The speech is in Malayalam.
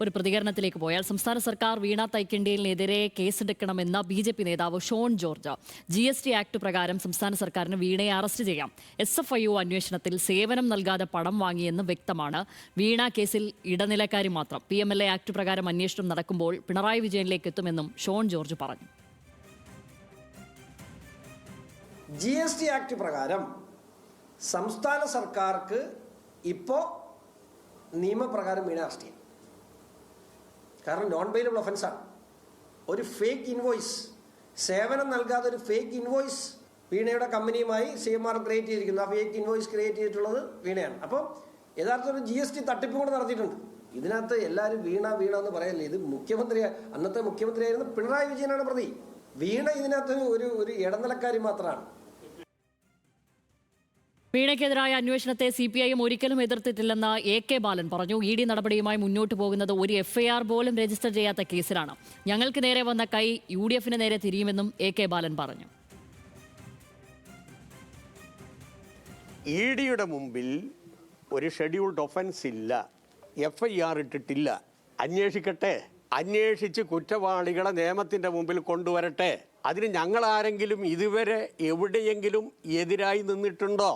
ഒരു പ്രതികരണത്തിലേക്ക് പോയാൽ സംസ്ഥാന സർക്കാർ വീണ തൈക്കണ്ടിലിനെതിരെ കേസെടുക്കണമെന്ന BJP നേതാവ് ഷോൺ ജോർജ്. GST ആക്ട് പ്രകാരം സംസ്ഥാന സർക്കാരിന് വീണയെ അറസ്റ്റ് ചെയ്യാം. SFIO അന്വേഷണത്തിൽ സേവനം നൽകാതെ പണം വാങ്ങിയെന്ന് വ്യക്തമാണ്. വീണ കേസിൽ ഇടനിലക്കാരി മാത്രം. PMLA ആക്ട് പ്രകാരം അന്വേഷണം നടക്കുമ്പോൾ പിണറായി വിജയനിലേക്ക് എത്തുമെന്നും ഷോൺ ജോർജ് പറഞ്ഞു. GST ആക്ട് പ്രകാരം സംസ്ഥാന സർക്കാർക്ക് ഇപ്പോൾ നിയമപ്രകാരം വീണ അറസ്റ്റ് ചെയ്യും. കാരണം നോൺ ബെയിലബിൾ ഒഫൻസാണ്. ഒരു ഫേക്ക് ഇൻവോയ്സ്, സേവനം നൽകാതെ ഒരു ഫേക്ക് ഇൻവോയ്സ് വീണയുടെ കമ്പനിയുമായി CMR ക്രിയേറ്റ് ചെയ്തിരിക്കുന്നു. ആ ഫേക്ക് ഇൻവോയ്സ് ക്രിയേറ്റ് ചെയ്തിട്ടുള്ളത് വീണയാണ്. അപ്പോൾ യഥാർത്ഥ ഒരു GST തട്ടിപ്പ് കൂടെ നടത്തിയിട്ടുണ്ട്. ഇതിനകത്ത് എല്ലാവരും വീണ എന്ന് പറയല്ലേ. ഇത് അന്നത്തെ മുഖ്യമന്ത്രിയായിരുന്ന പിണറായി വിജയനാണ് പ്രതി. വീണ ഇതിനകത്ത് ഒരു ഇടനിലക്കാരി മാത്രമാണ്. വീണയ്ക്കെതിരായ അന്വേഷണത്തെ CPIM ഒരിക്കലും എതിർത്തിട്ടില്ലെന്ന് AK ബാലൻ പറഞ്ഞു. ED നടപടിയുമായി മുന്നോട്ട് പോകുന്നത് ഒരു FIR പോലും രജിസ്റ്റർ ചെയ്യാത്ത കേസിലാണ്. ഞങ്ങൾക്ക് നേരെ വന്ന കൈ UDF നേരെ തിരിയുമെന്നും AK ബാലൻ പറഞ്ഞു. EDയുടെ മുമ്പിൽ ഒരു ഷെഡ്യൂൾഡ് ഒഫൻസ് ഇല്ല, FIR ഇട്ടിട്ടില്ല. അന്വേഷിക്കട്ടെ, അന്വേഷിച്ച് കുറ്റവാളികളെ നിയമത്തിൻ്റെ മുമ്പിൽ കൊണ്ടുവരട്ടെ. അതിന് ഞങ്ങൾ ആരെങ്കിലും ഇതുവരെ എവിടെയെങ്കിലും എതിരായി നിന്നിട്ടുണ്ടോ?